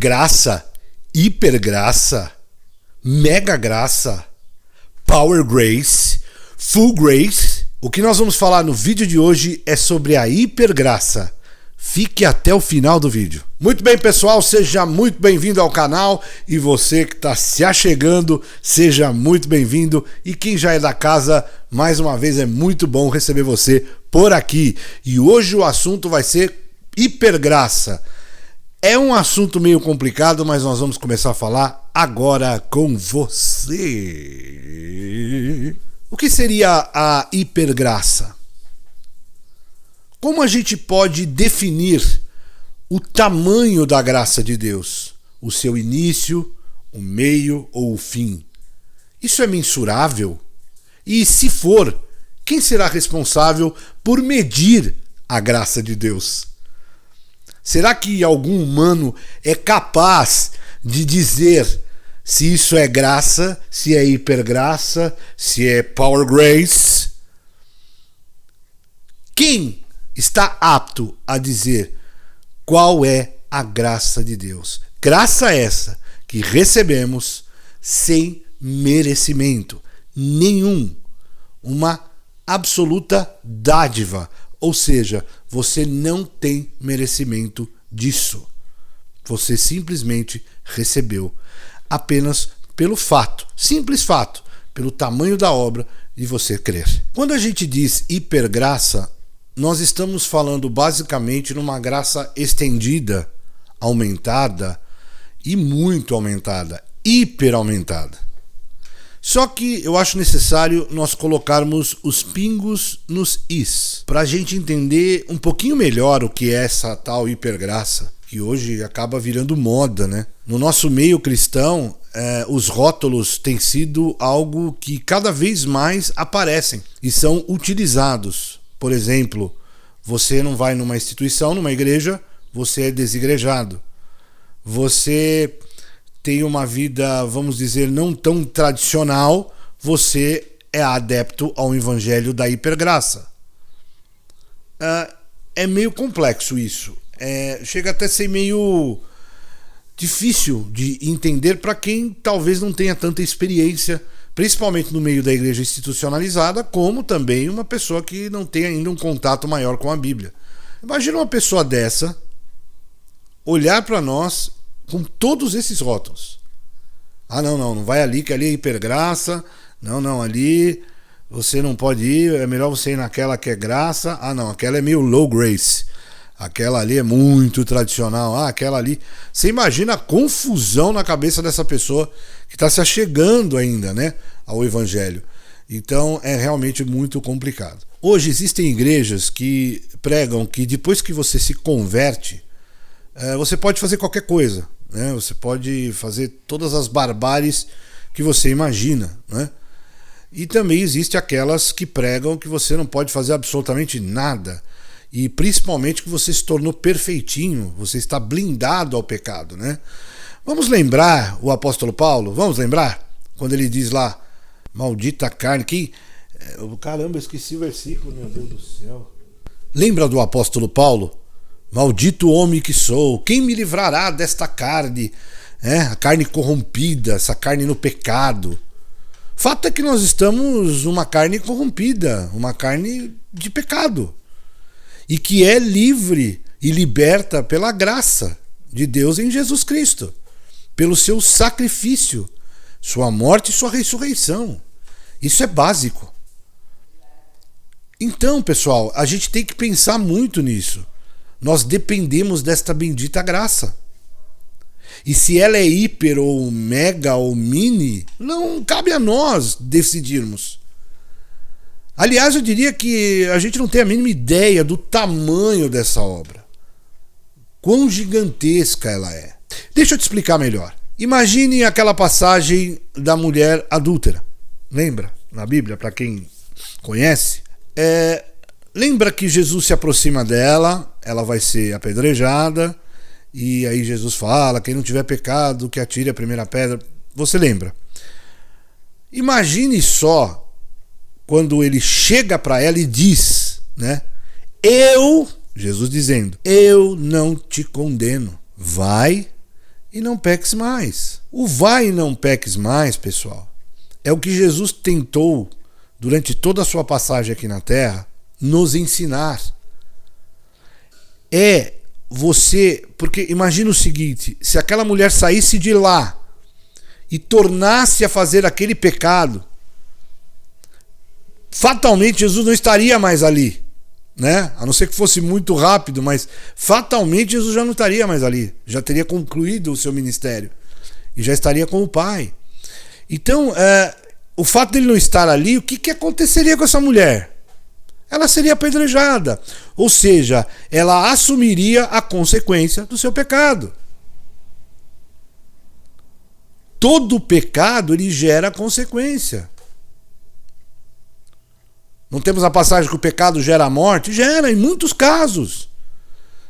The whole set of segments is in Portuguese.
Graça, hipergraça, mega graça, power grace, full grace. O que nós vamos falar no vídeo de hoje é sobre a hipergraça. Fique até o final do vídeo. Muito bem, pessoal, seja muito bem-vindo ao canal, e você que está se achegando, seja muito bem-vindo, e quem já é da casa, mais uma vez é muito bom receber você por aqui. E hoje o assunto vai ser hipergraça. É um assunto meio complicado, mas nós vamos começar a falar agora com você. O que seria a hipergraça? Como a gente pode definir o tamanho da graça de Deus? O seu início, o meio ou o fim? Isso é mensurável? E se for, quem será responsável por medir a graça de Deus? Será que algum humano é capaz de dizer se isso é graça, se é hipergraça, se é power grace? Quem está apto a dizer qual é a graça de Deus? Graça essa que recebemos sem merecimento nenhum, uma absoluta dádiva, ou seja, você não tem merecimento disso. Você simplesmente recebeu apenas pelo fato, simples fato, pelo tamanho da obra de você crer. Quando a gente diz hipergraça, nós estamos falando basicamente numa graça estendida, aumentada e muito aumentada, hiper aumentada. Só que eu acho necessário nós colocarmos os pingos nos is, para a gente entender um pouquinho melhor o que é essa tal hipergraça, que hoje acaba virando moda, né? No nosso meio cristão, os rótulos têm sido algo que cada vez mais aparecem e são utilizados. Por exemplo, você não vai numa instituição, numa igreja, você é desigrejado. Você tem uma vida, vamos dizer, não tão tradicional, você é adepto ao evangelho da hipergraça. É meio complexo isso. Chega até a ser meio difícil de entender para quem talvez não tenha tanta experiência, principalmente no meio da igreja institucionalizada, como também uma pessoa que não tem ainda um contato maior com a Bíblia. Imagina uma pessoa dessa olhar para nós com todos esses rótulos. Não vai ali, que ali é hipergraça. Não, ali você não pode ir, é melhor você ir naquela que é graça. Aquela é meio low grace. Aquela ali é muito tradicional. Aquela ali. Você imagina a confusão na cabeça dessa pessoa que está se achegando ainda, né, ao evangelho. Então é realmente muito complicado. Hoje existem igrejas que pregam que depois que você se converte, você pode fazer qualquer coisa, né? Você pode fazer todas as barbáries que você imagina, né? E também existe aquelas que pregam que você não pode fazer absolutamente nada, e principalmente que você se tornou perfeitinho, você está blindado ao pecado, né? Vamos lembrar o apóstolo Paulo? Vamos lembrar? Quando ele diz lá, maldita carne, caramba, eu esqueci o versículo, meu Deus do céu. Lembra do apóstolo Paulo? Maldito homem que sou, quem me livrará desta carne? A carne corrompida, essa carne no pecado. Fato é que nós estamos numa carne corrompida, uma carne de pecado, e que é livre e liberta pela graça de Deus em Jesus Cristo, pelo seu sacrifício, sua morte e sua ressurreição. Isso é básico. Então, pessoal, a gente tem que pensar muito nisso. Nós dependemos desta bendita graça. E se ela é hiper ou mega ou mini, não cabe a nós decidirmos. Aliás, eu diria que a gente não tem a mínima ideia do tamanho dessa obra. Quão gigantesca ela é. Deixa eu te explicar melhor. Imagine aquela passagem da mulher adúltera. Lembra? Na Bíblia, para quem conhece. Lembra que Jesus se aproxima dela, ela vai ser apedrejada, e aí Jesus fala, quem não tiver pecado, que atire a primeira pedra. Você lembra? Imagine só quando ele chega para ela e diz, né? Jesus dizendo, eu não te condeno, vai e não peques mais. O vai e não peques mais, pessoal, é o que Jesus tentou, durante toda a sua passagem aqui na Terra, nos ensinar. É você... Porque imagina o seguinte, se aquela mulher saísse de lá e tornasse a fazer aquele pecado, fatalmente Jesus não estaria mais ali, né? A não ser que fosse muito rápido, mas fatalmente Jesus já não estaria mais ali, já teria concluído o seu ministério e já estaria com o Pai. Então, o fato dele não estar ali, o que aconteceria com essa mulher? Ela seria apedrejada, ou seja, ela assumiria a consequência do seu pecado. Todo pecado ele gera consequência. Não temos a passagem que o pecado gera a morte? Gera, em muitos casos.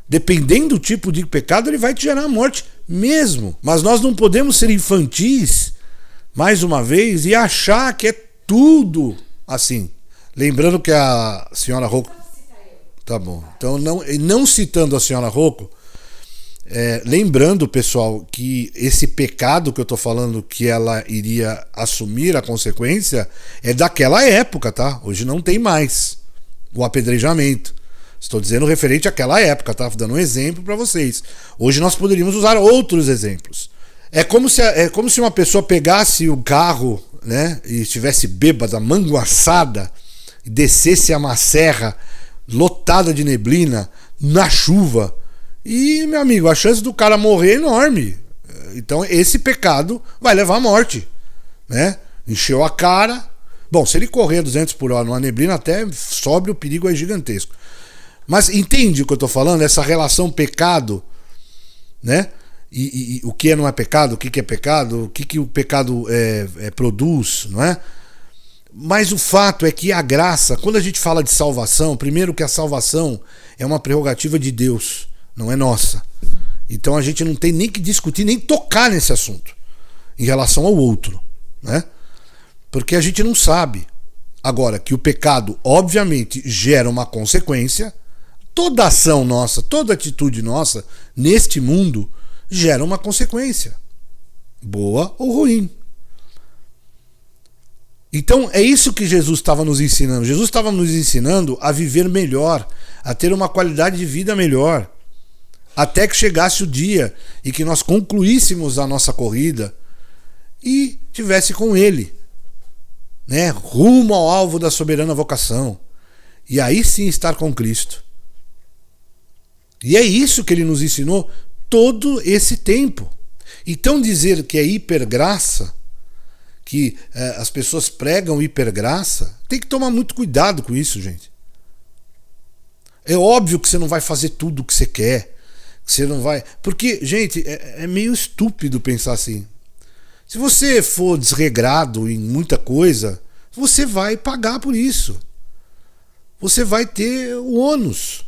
Dependendo do tipo de pecado, ele vai te gerar a morte mesmo. Mas nós não podemos ser infantis, mais uma vez, e achar que é tudo assim. Lembrando que a senhora Rocco... Tá bom. Então, não citando a senhora Rocco, lembrando, pessoal, que esse pecado que eu tô falando que ela iria assumir a consequência é daquela época, tá? Hoje não tem mais o apedrejamento. Estou dizendo referente àquela época, tá? Dando um exemplo para vocês. Hoje nós poderíamos usar outros exemplos. É como se uma pessoa pegasse o carro, né, e estivesse bêbada, manguaçada, e descesse a uma serra lotada de neblina, na chuva. E, meu amigo, a chance do cara morrer é enorme. Então esse pecado vai levar à morte, né? Encheu a cara. Bom, se ele correr 200 por hora numa neblina, até sobe, o perigo é gigantesco. Mas entende o que eu tô falando? Essa relação pecado, né? E o que não é pecado, o que é pecado, o que o pecado produz, não é? Mas o fato é que a graça, quando a gente fala de salvação, primeiro que a salvação é uma prerrogativa de Deus, não é nossa. Então a gente não tem nem que discutir, nem tocar nesse assunto em relação ao outro, né? Porque a gente não sabe. Agora, que o pecado obviamente gera uma consequência, toda ação nossa, toda atitude nossa neste mundo gera uma consequência, boa ou ruim. Então é isso que Jesus estava nos ensinando. Jesus estava nos ensinando a viver melhor, a ter uma qualidade de vida melhor, até que chegasse o dia e que nós concluíssemos a nossa corrida e tivesse com Ele, né, rumo ao alvo da soberana vocação. E aí sim estar com Cristo. E é isso que Ele nos ensinou todo esse tempo. Então dizer que é hipergraça, que as pessoas pregam hipergraça, tem que tomar muito cuidado com isso, gente. É óbvio que você não vai fazer tudo o que você quer, que você não vai... Porque, gente, é meio estúpido pensar assim. Se você for desregrado em muita coisa, você vai pagar por isso. Você vai ter o ônus.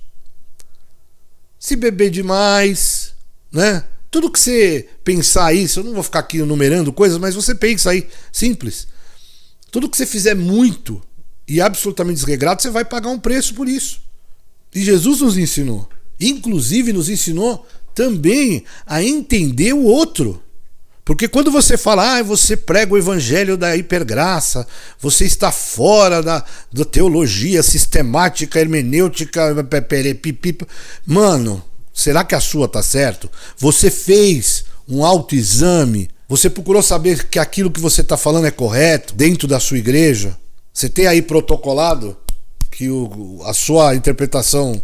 Se beber demais, né? Tudo que você pensar isso, eu não vou ficar aqui enumerando coisas, mas você pensa aí, simples. Tudo que você fizer muito e absolutamente desregrado, você vai pagar um preço por isso. E Jesus nos ensinou. Inclusive nos ensinou também a entender o outro. Porque quando você fala, você prega o evangelho da hipergraça, você está fora da teologia sistemática, hermenêutica, mano, será que a sua tá certo? Você fez um autoexame? Você procurou saber que aquilo que você está falando é correto dentro da sua igreja? Você tem aí protocolado que a sua interpretação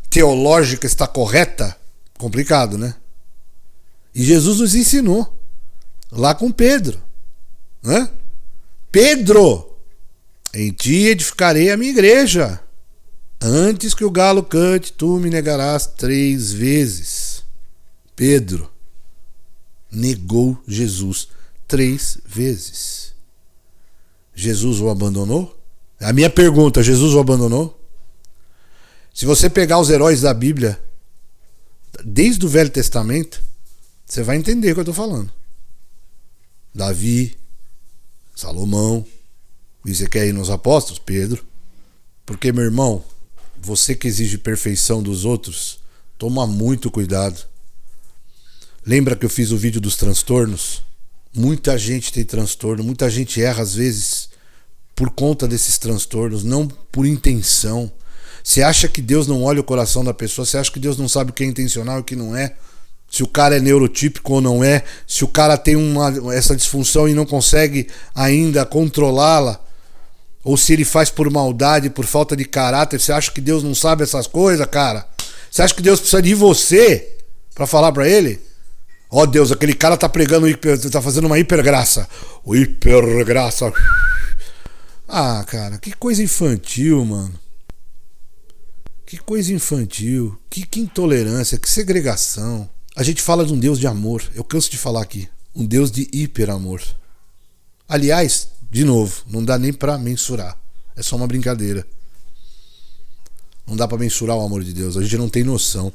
teológica está correta? Complicado, né? E Jesus nos ensinou lá com Pedro, né? Pedro, em ti edificarei a minha igreja. Antes que o galo cante, tu me negarás 3 vezes. Pedro negou Jesus 3 vezes. Jesus o abandonou? A minha pergunta, Jesus o abandonou? Se você pegar os heróis da Bíblia, desde o Velho Testamento, você vai entender o que eu estou falando. Davi, Salomão, e você quer ir nos apóstolos? Pedro. Porque, meu irmão, você que exige perfeição dos outros, toma muito cuidado. Lembra que eu fiz o vídeo dos transtornos? Muita gente tem transtorno, muita gente erra às vezes por conta desses transtornos, não por intenção. Você acha que Deus não olha o coração da pessoa? Você acha que Deus não sabe o que é intencional e o que não é? Se o cara é neurotípico ou não é? Se o cara tem essa disfunção e não consegue ainda controlá-la? Ou se ele faz por maldade, por falta de caráter? Você acha que Deus não sabe essas coisas, cara? Você acha que Deus precisa de você pra falar pra ele? Ó Deus, aquele cara tá pregando, tá fazendo uma hipergraça. O hipergraça. Ah, cara, que coisa infantil, mano. Que coisa infantil. Que intolerância, que segregação. A gente fala de um Deus de amor. Eu canso de falar aqui. Um Deus de hiperamor. Aliás, de novo, não dá nem pra mensurar. É só uma brincadeira. Não dá pra mensurar o amor de Deus. A gente não tem noção.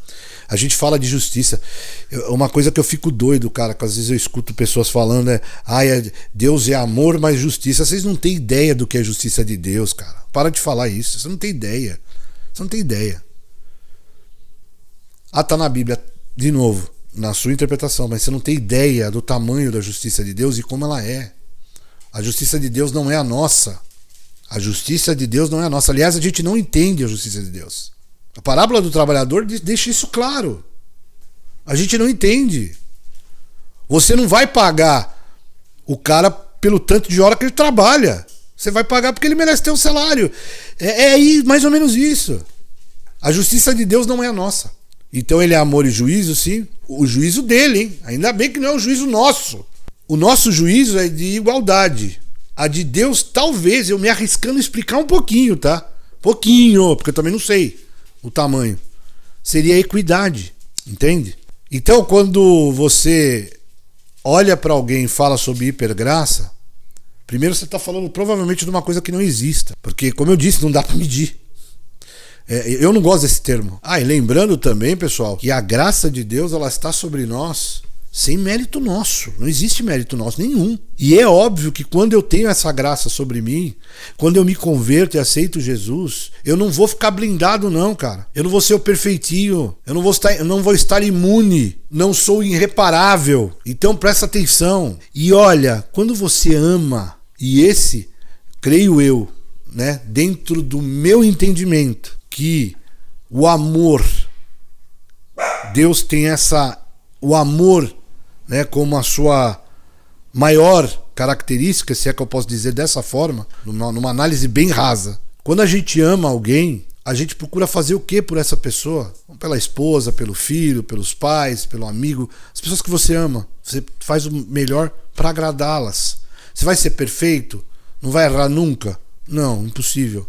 A gente fala de justiça. Uma coisa que eu fico doido, cara, que às vezes eu escuto pessoas falando Deus é amor, mas justiça. Vocês não têm ideia do que é justiça de Deus, cara. Para de falar isso. Você não tem ideia. Você não tem ideia. Tá na Bíblia, de novo, na sua interpretação, mas você não tem ideia do tamanho da justiça de Deus e como ela é. A justiça de Deus não é a nossa. A justiça de Deus não é a nossa. Aliás, a gente não entende a justiça de Deus. A parábola do trabalhador deixa isso claro. A gente não entende. Você não vai pagar o cara pelo tanto de hora que ele trabalha. Você vai pagar porque ele merece ter um salário. É aí mais ou menos isso. A justiça de Deus não é a nossa. Então ele é amor e juízo, sim. O juízo dele, hein? Ainda bem que não é o juízo nosso. O nosso juízo é de igualdade. A de Deus, talvez, eu me arriscando a explicar um pouquinho, tá? Pouquinho, porque eu também não sei o tamanho. Seria a equidade, entende? Então, quando você olha para alguém e fala sobre hipergraça, primeiro você está falando provavelmente de uma coisa que não exista. Porque, como eu disse, não dá para medir. Eu não gosto desse termo. E lembrando também, pessoal, que a graça de Deus ela está sobre nós sem mérito nosso. Não existe mérito nosso nenhum. E é óbvio que quando eu tenho essa graça sobre mim, quando eu me converto e aceito Jesus, eu não vou ficar blindado não, cara. Eu não vou ser o perfeitinho. Eu não vou estar imune. Não sou irreparável. Então presta atenção. E olha, quando você ama, e esse, creio eu, né, dentro do meu entendimento, que o amor, Deus tem o amor, né, como a sua maior característica, se é que eu posso dizer dessa forma, numa análise bem rasa. Quando a gente ama alguém, a gente procura fazer o que por essa pessoa? Pela esposa, pelo filho, pelos pais, pelo amigo, as pessoas que você ama. Você faz o melhor para agradá-las. Você vai ser perfeito? Não vai errar nunca? Não, impossível.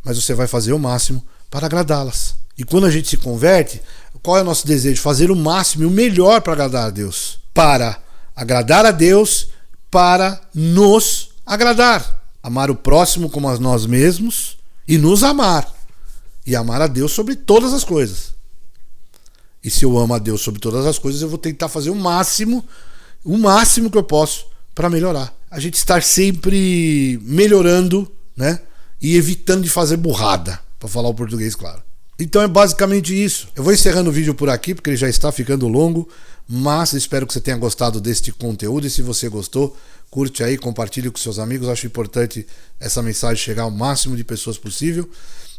Mas você vai fazer o máximo para agradá-las. E quando a gente se converte, qual é o nosso desejo? Fazer o máximo e o melhor para agradar a Deus. Para agradar a Deus, para nos agradar. Amar o próximo como a nós mesmos e nos amar. E amar a Deus sobre todas as coisas. E se eu amo a Deus sobre todas as coisas, eu vou tentar fazer o máximo que eu posso para melhorar. A gente estar sempre melhorando, né? E evitando de fazer burrada, para falar o português claro. Então é basicamente isso. Eu vou encerrando o vídeo por aqui, porque ele já está ficando longo, mas espero que você tenha gostado deste conteúdo, e se você gostou, curte aí, compartilhe com seus amigos. Acho importante essa mensagem chegar ao máximo de pessoas possível,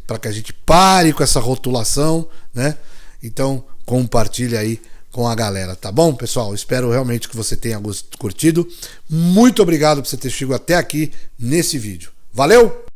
para que a gente pare com essa rotulação, né? Então compartilhe aí com a galera, tá bom, pessoal? Espero realmente que você tenha curtido. Muito obrigado por você ter chegado até aqui nesse vídeo. Valeu!